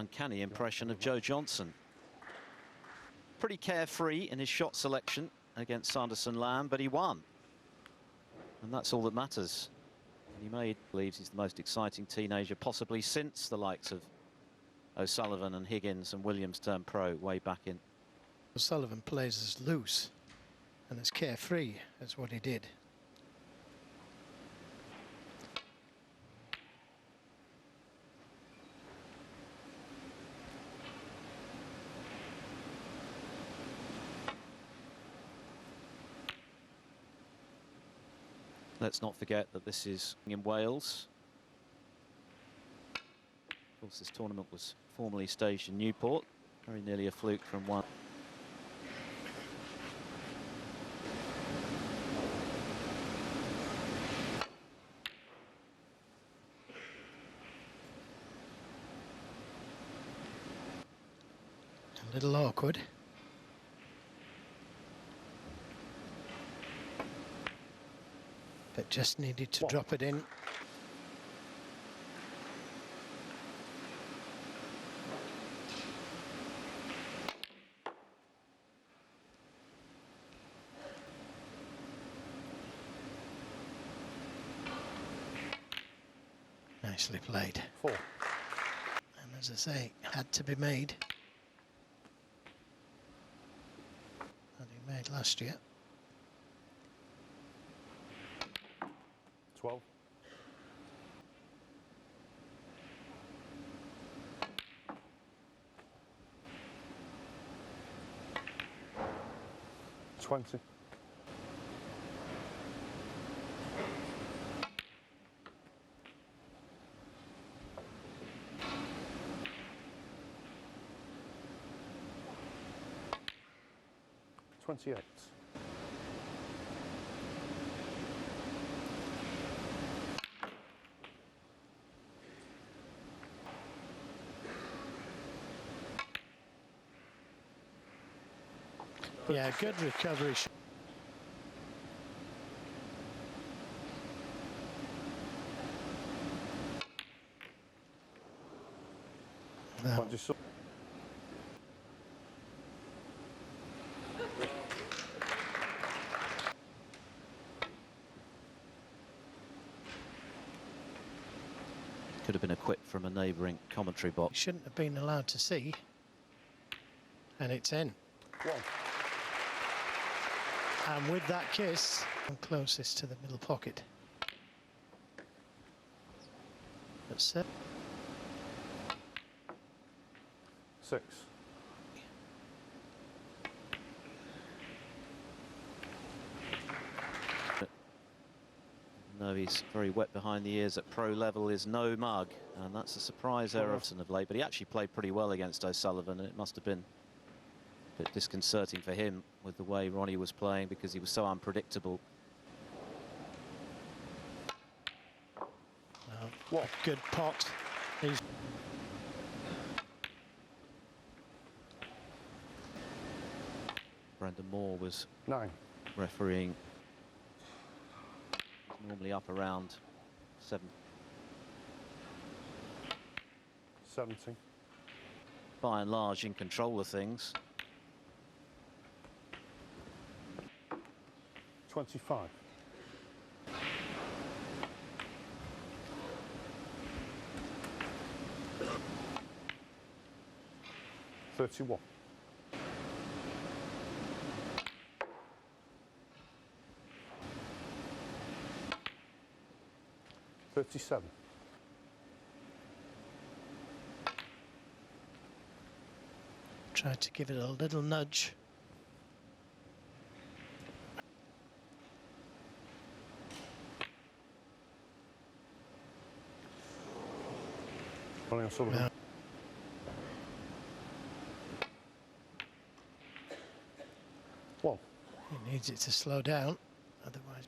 Uncanny impression of Joe Johnson. Pretty carefree in his shot selection against Sanderson Lam, but he won. And that's all that matters. And he believes he's the most exciting teenager possibly since the likes of O'Sullivan and Higgins and Williams turned pro way back in. O'Sullivan plays as loose and as carefree as what he did. Let's not forget that this is in Wales. Of course, this tournament was formerly staged in Newport. Very nearly a fluke from one. A little awkward. But just needed to drop it in. Nicely played. 4. And as I say, had to be made. That he made last year. 12. 20. 28. Yeah, good recovery. No. Could have been a quip from a neighbouring commentary box. Shouldn't have been allowed to see. And it's in. 1. And with that kiss, I'm closest to the middle pocket. That's it. 6. No, he's very wet behind the ears at pro level, is no mug, and that's a surprise error of late, but he actually played pretty well against O'Sullivan, and it must have been a bit disconcerting for him with the way Ronnie was playing because he was so unpredictable. What a good pot. He's Brendan Moore was 9. refereeing, normally up around 7. 17. By and large in control of things. 25. 31. 37. tried to give it a little nudge. Ronnie O'Sullivan. Yeah. One. He needs it to slow down, otherwise.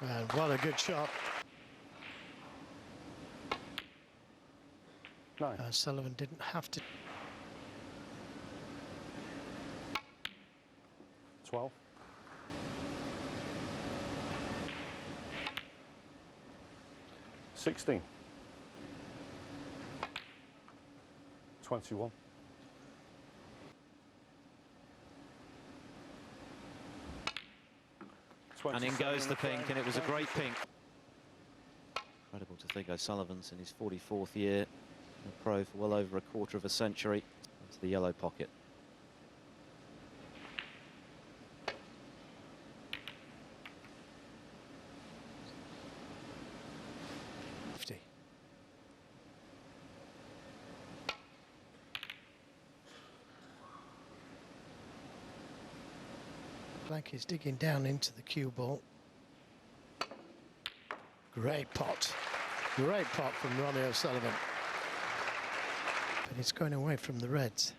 And what a good shot. 9. Sullivan didn't have to. 12. 16. 21. And in goes the pink, and it was a great pink. Incredible to think O'Sullivan's in his 44th year, a pro for well over a quarter of a century, into the yellow pocket. Like he's digging down into the cue ball. Great pot from Ronnie O'Sullivan. But it's going away from the Reds.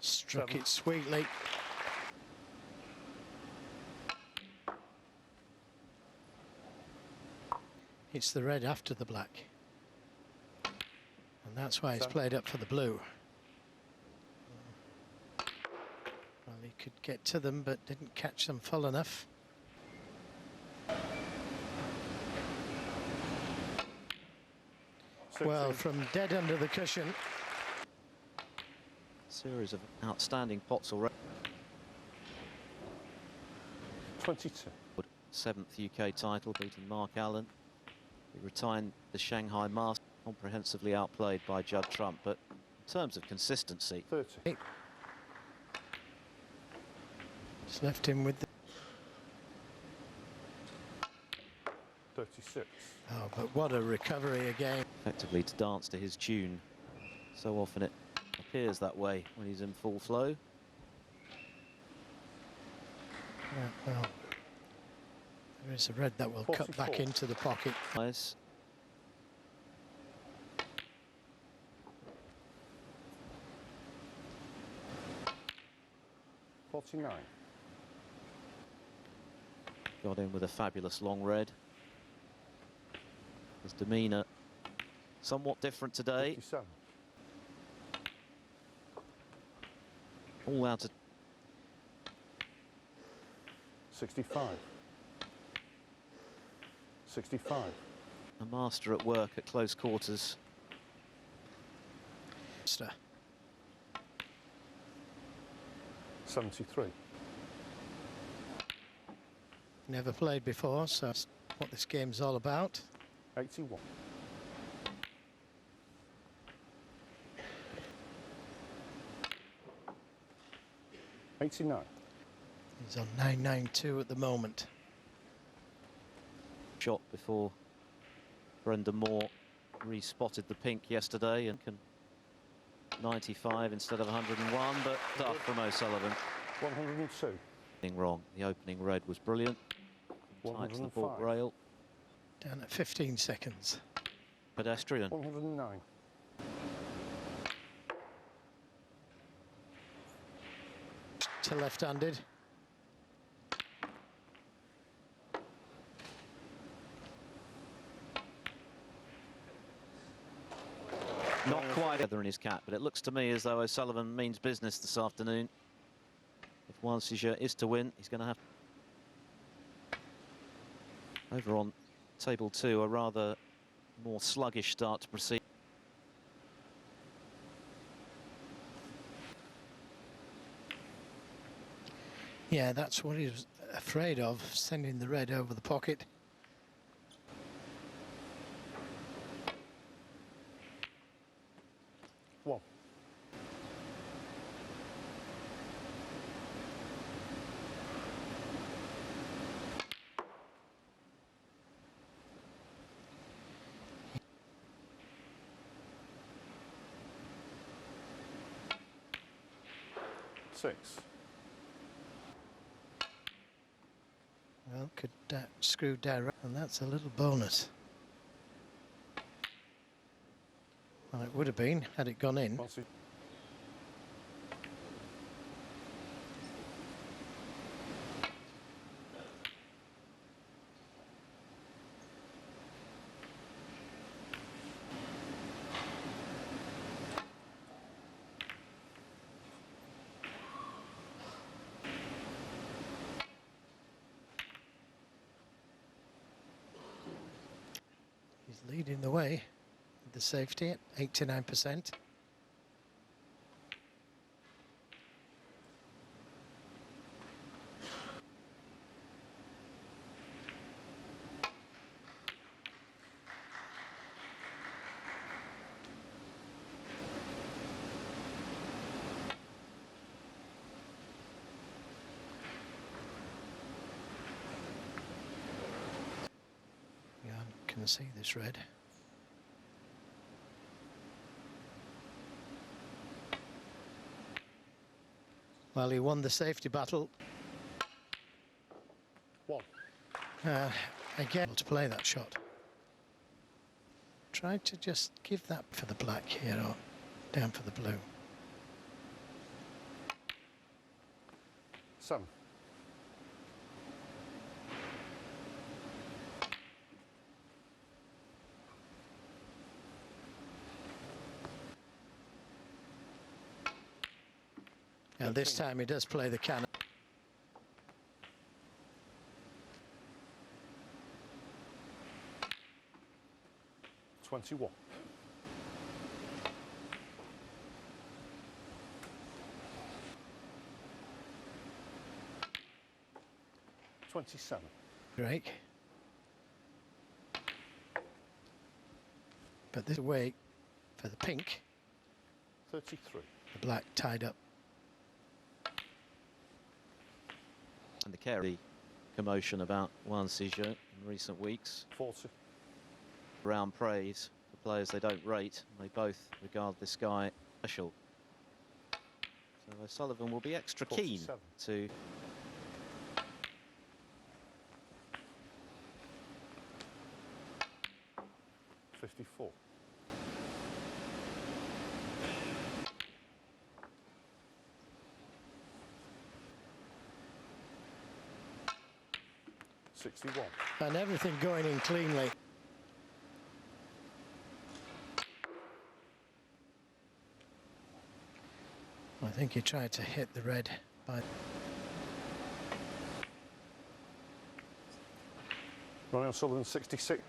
Struck it sweetly. It's the red after the black. And that's why he's played up for the blue. Well, he could get to them, but didn't catch them full enough. Well, from dead under the cushion. Series of outstanding pots already. 22. 7th UK title, beating Mark Allen. He retired the Shanghai Masters, comprehensively outplayed by Judd Trump, but in terms of consistency... 30. Just left him with the... 36. Oh, but what a recovery again. Effectively to dance to his tune. So often it appears that way when he's in full flow. Yeah, well, there is a red that will 44. cut back into the pocket. Nice. 49. Got in with a fabulous long red. His demeanour somewhat different today. 57. All out of 65. 65. a master at work at close quarters. 73. Never played before, so that's what this game's all about. 81. $89. He's on 992 at the moment. Shot before Brendan Moore re-spotted the pink yesterday and can 95 instead of 101, but tough from O'Sullivan. 102. Being wrong. The opening red was brilliant. Tight to the baulk 105. rail. Down at 15 seconds. Pedestrian. 109. To left-handed. Not quite feather in his cap, but it looks to me as though O'Sullivan means business this afternoon. If Yuan SiJun is to win, he's going to have... Over on table 2, a rather more sluggish start to proceed. Yeah, that's what he was afraid of, sending the red over the pocket. One. Six. Well, could screw down, and that's a little bonus. Well, it would have been had it gone in. leading the way with the safety at 89%. Yuan can see this red. Well, he won the safety battle. 1. Again, able to play that shot. Try to just give that for the black here, or down for the blue. 7. And this time he does play the cannon. $21. 27. Drake. But this away for the pink. 33. The black tied up. And the carry commotion about Yuan SiJun in recent weeks. 40. Round praise for players they don't rate. They both regard this guy special. So O'Sullivan will be extra keen 47. to 54. 61. And everything going in cleanly. I think he tried to hit the red by... Ronnie O'Sullivan, 66.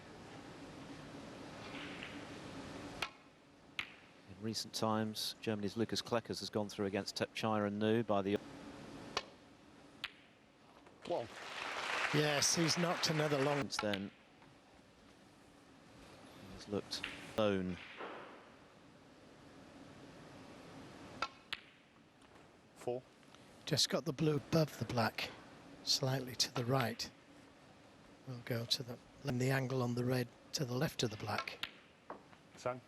In recent times, Germany's Lucas Kleckers has gone through against Tepchire and Nu by the... 1. Yes, he's knocked another long... Since then, he's looked alone. 4. Just got the blue above the black, slightly to the right. We'll go to the angle on the red to the left of the black 10.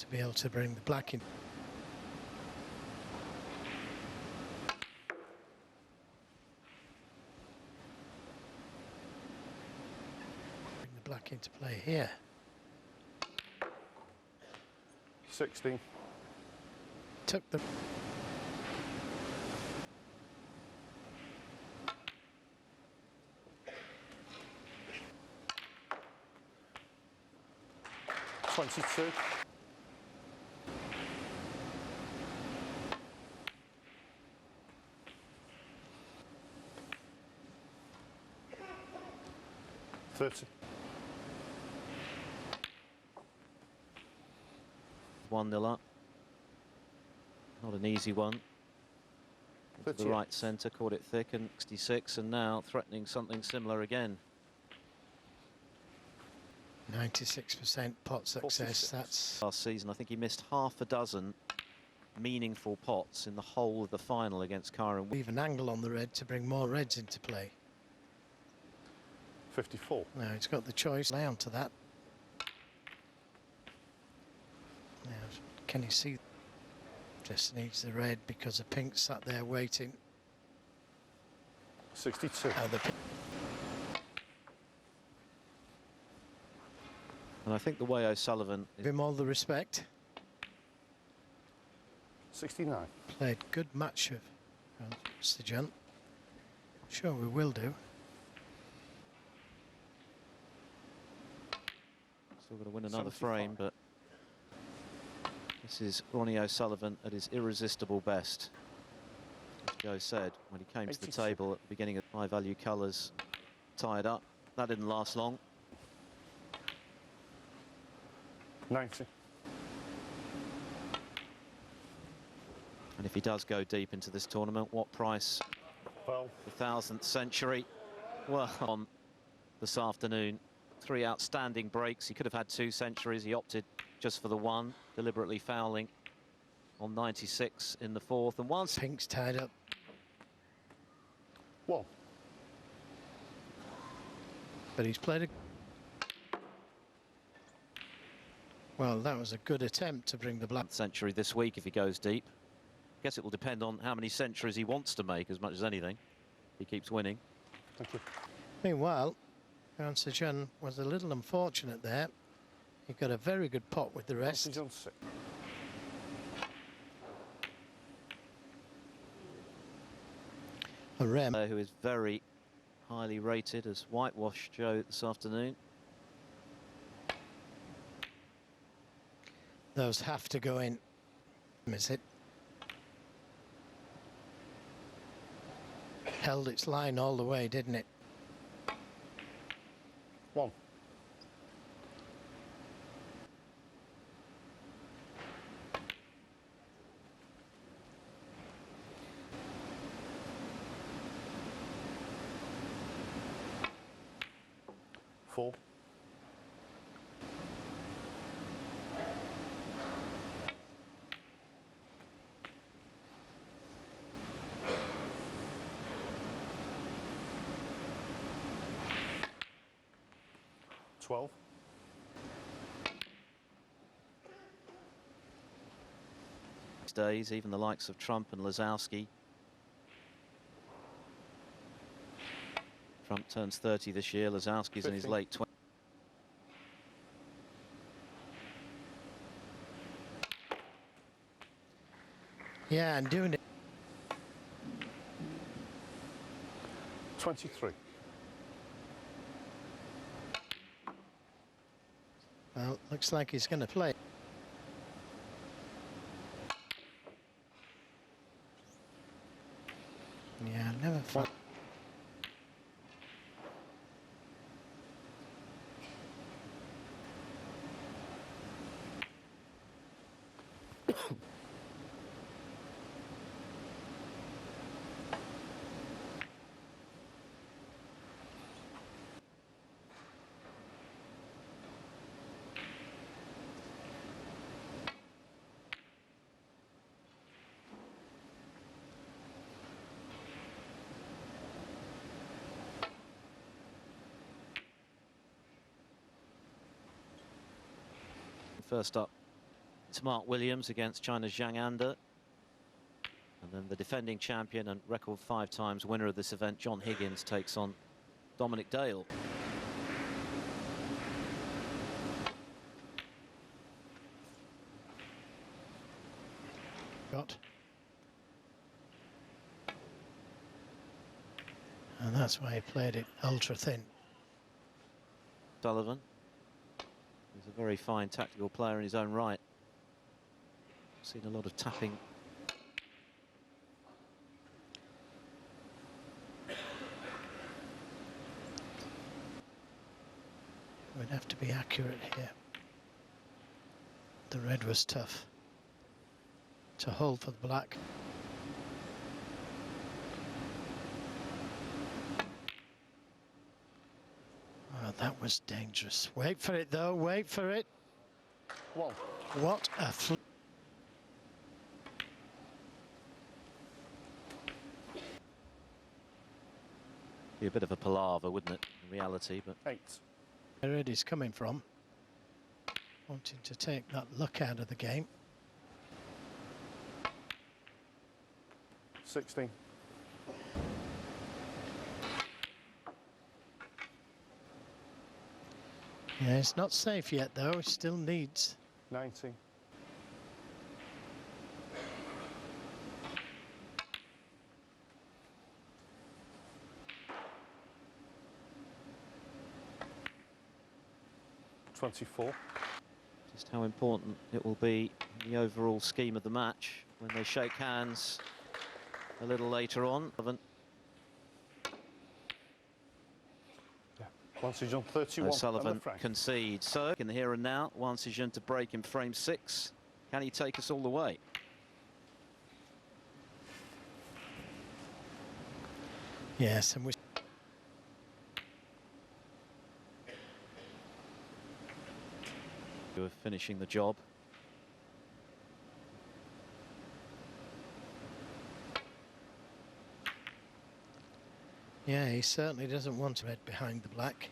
to be able to bring the black in. Bring the black into play here. 16. Took the... $22. 30. 1-0 up. Not an easy one. To the 38. right centre, caught it thick, and 66, and now threatening something similar again. 96% pot success. 46. That's... Last season, I think he missed half a dozen meaningful pots in the whole of the final against Kyron. Leave an angle on the red to bring more reds into play. 54. Now he's got the choice. Lay onto that. Now, can he see? Just needs the red because the pink sat there waiting. 62. The pink. And I think the way O'Sullivan Give him all the respect. 69. Played good match of SiJun. Sure we will do. still going to win another 75. frame, but this is Ronnie O'Sullivan at his irresistible best. As Joe said, when he came to the 86. table at the beginning of high-value colours, tied up. That didn't last long. 90. And if he does go deep into this tournament, what price? 12. The 1000th century. Well, on this afternoon, 3 outstanding breaks. He could have had 2 centuries. He opted just for the one, deliberately fouling on 96 in the 4th. And once Pink's tied up. 1. But he's played a... Well, that was a good attempt to bring the black... century this week if he goes deep. Guess it will depend on how many centuries he wants to make as much as anything. He keeps winning. Thank you. Meanwhile, Yuan SiJun was a little unfortunate there. He got a very good pot with the Yuan rest. SiJun 6. A rem. Who is very highly rated as whitewash Joe this afternoon. Those have to go in. Is it? Held its line all the way, didn't it? 1. Four. Twelve. These days, even the likes of Trump and Lazowski. Trump turns 30 this year. Lazowski's in his 15. late 20s. Yeah, and doing it. 23. Well, looks like he's going to play. Yeah, never fun. First up, it's Mark Williams against China's Zhang Anda. And then the defending champion and record 5 times winner of this event, John Higgins, takes on Dominic Dale. Got. And that's why he played it ultra thin. Sullivan. He's a very fine tactical player in his own right. Seen a lot of tapping. We'd have to be accurate here. The red was tough to hold for the black. Oh, that was dangerous. Wait for it though, wait for it. 1. What a fl... Be a bit of a palaver, wouldn't it, in reality, but 8. Where Eddie's coming from. Wanting to take that luck out of the game. 16. Yeah, it's not safe yet though, it still needs. 19. $24. just how important it will be in the overall scheme of the match when they shake hands a little later on. Yeah. Yuan SiJun 31. O'Sullivan concedes. So in the here and now, Yuan SiJun to break in frame 6. Can he take us all the way? Yes, and we're finishing the job. yeah, he certainly doesn't want red behind the black.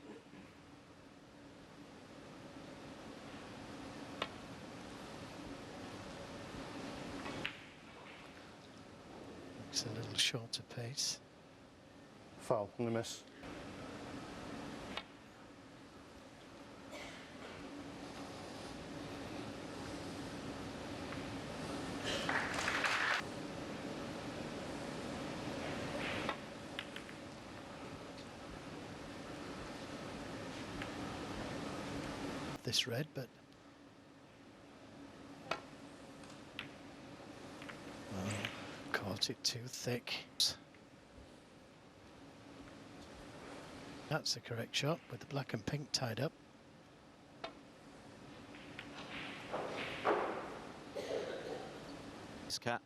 Looks a little shorter pace. Foul and a miss. This red, but caught it too thick. That's the correct shot with the black and pink tied up. This cat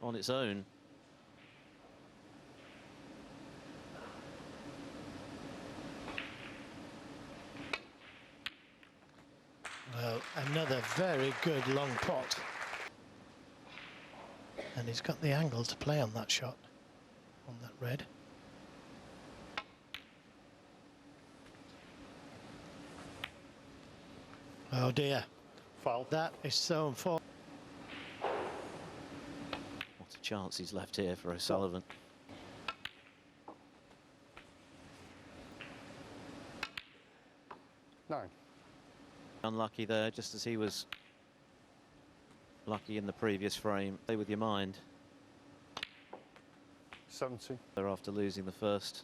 on its own. Well, another very good long pot. And he's got the angle to play on that shot, on that red. Oh dear. Foul. That is so unfortunate. What a chance he's left here for O'Sullivan. Nine. Unlucky there, just as he was lucky in the previous frame. Play with your mind. 70. They're after losing the first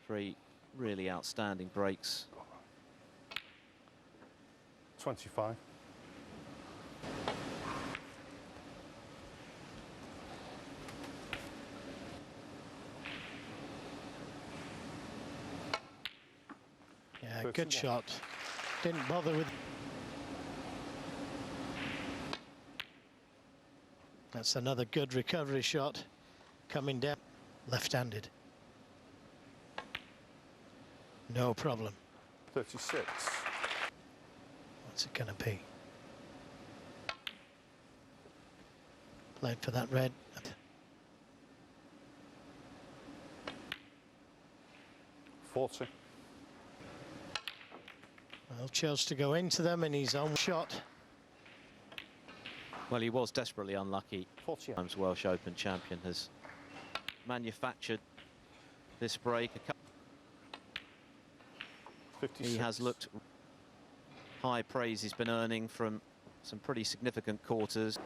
3 really outstanding breaks. 25. Yeah, 31. good shot. Didn't bother with. That's another good recovery shot coming down, left-handed. No problem. 36. What's it going to be? Played for that red. 40. Well, chose to go into them in his own shot. Well, he was desperately unlucky. 48. Times Welsh Open champion has manufactured this break. 56. He has looked high praise he's been earning from some pretty significant quarters.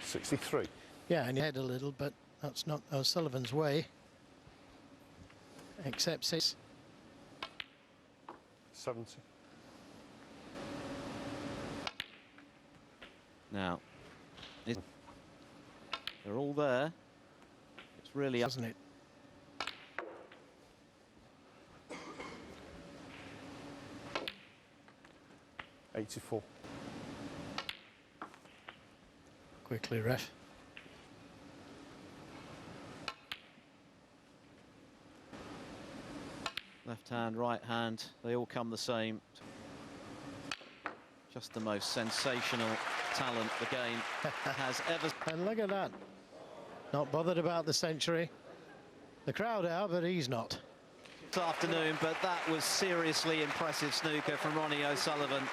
63. Yeah, and he had a little, but that's not O'Sullivan's way. Except 6. 70. Now, they're all there. It's really up. Doesn't it? $84. Quickly, ref. Left hand, right hand, they all come the same. Just the most sensational talent the game has ever. And look at that. Not bothered about the century. The crowd are, but he's not. This afternoon, but that was seriously impressive snooker from Ronnie O'Sullivan.